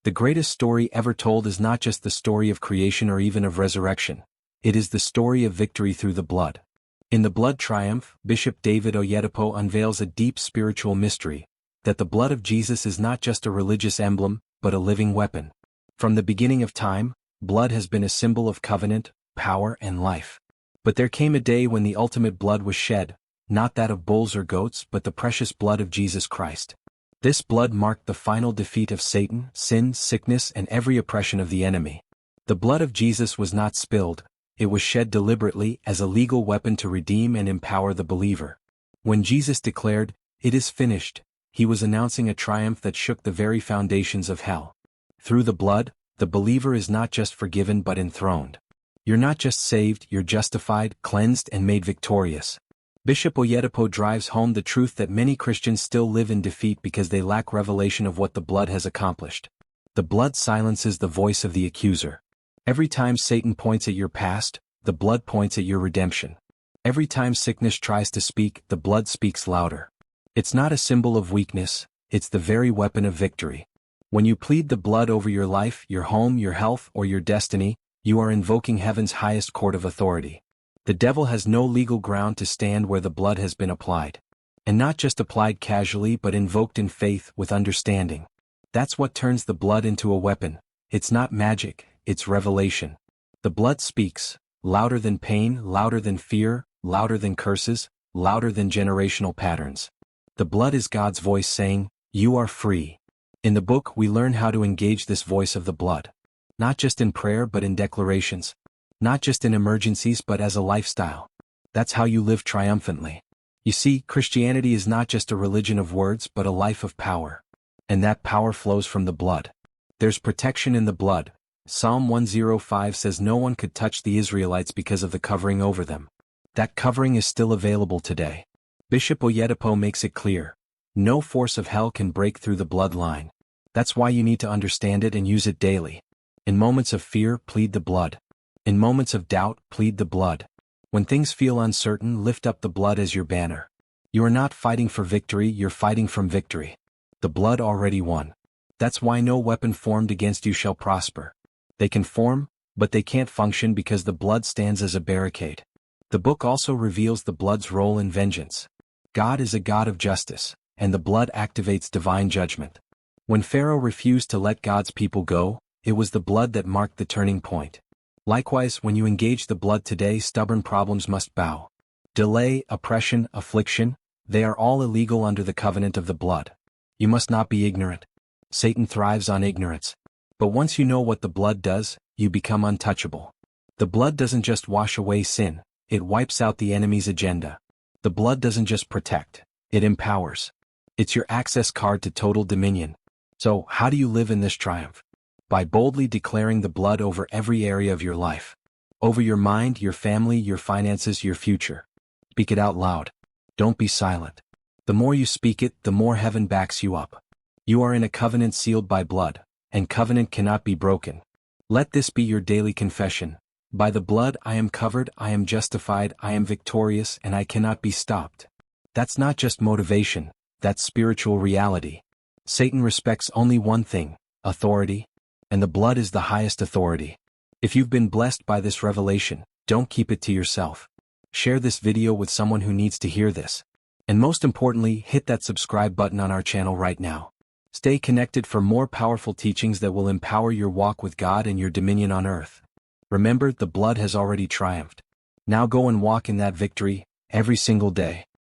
The greatest story ever told is not just the story of creation or even of resurrection. It is the story of victory through the blood. In the blood triumph, Bishop David Oyedepo unveils a deep spiritual mystery, that the blood of Jesus is not just a religious emblem, but a living weapon. From the beginning of time, blood has been a symbol of covenant, power, and life. But there came a day when the ultimate blood was shed, not that of bulls or goats but the precious blood of Jesus Christ. This blood marked the final defeat of Satan, sin, sickness, and every oppression of the enemy. The blood of Jesus was not spilled, it was shed deliberately as a legal weapon to redeem and empower the believer. When Jesus declared, "It is finished," he was announcing a triumph that shook the very foundations of hell. Through the blood, the believer is not just forgiven but enthroned. You're not just saved, you're justified, cleansed, and made victorious. Bishop Oyedepo drives home the truth that many Christians still live in defeat because they lack revelation of what the blood has accomplished. The blood silences the voice of the accuser. Every time Satan points at your past, the blood points at your redemption. Every time sickness tries to speak, the blood speaks louder. It's not a symbol of weakness, it's the very weapon of victory. When you plead the blood over your life, your home, your health, or your destiny, you are invoking heaven's highest court of authority. The devil has no legal ground to stand where the blood has been applied. And not just applied casually but invoked in faith with understanding. That's what turns the blood into a weapon. It's not magic, it's revelation. The blood speaks, louder than pain, louder than fear, louder than curses, louder than generational patterns. The blood is God's voice saying, "You are free." In the book we learn how to engage this voice of the blood. Not just in prayer but in declarations. Not just in emergencies but as a lifestyle. That's how you live triumphantly. You see, Christianity is not just a religion of words but a life of power. And that power flows from the blood. There's protection in the blood. Psalm 105 says no one could touch the Israelites because of the covering over them. That covering is still available today. Bishop Oyedepo makes it clear. No force of hell can break through the bloodline. That's why you need to understand it and use it daily. In moments of fear, plead the blood. In moments of doubt, plead the blood. When things feel uncertain, lift up the blood as your banner. You are not fighting for victory, you're fighting from victory. The blood already won. That's why no weapon formed against you shall prosper. They can form, but they can't function because the blood stands as a barricade. The book also reveals the blood's role in vengeance. God is a God of justice, and the blood activates divine judgment. When Pharaoh refused to let God's people go, it was the blood that marked the turning point. Likewise, when you engage the blood today, stubborn problems must bow. Delay, oppression, affliction, they are all illegal under the covenant of the blood. You must not be ignorant. Satan thrives on ignorance. But once you know what the blood does, you become untouchable. The blood doesn't just wash away sin, it wipes out the enemy's agenda. The blood doesn't just protect, it empowers. It's your access card to total dominion. So, how do you live in this triumph? By boldly declaring the blood over every area of your life. Over your mind, your family, your finances, your future. Speak it out loud. Don't be silent. The more you speak it, the more heaven backs you up. You are in a covenant sealed by blood, and covenant cannot be broken. Let this be your daily confession. By the blood I am covered, I am justified, I am victorious, and I cannot be stopped. That's not just motivation, that's spiritual reality. Satan respects only one thing, authority. And the blood is the highest authority. If you've been blessed by this revelation, don't keep it to yourself. Share this video with someone who needs to hear this. And most importantly, hit that subscribe button on our channel right now. Stay connected for more powerful teachings that will empower your walk with God and your dominion on earth. Remember, the blood has already triumphed. Now go and walk in that victory, every single day.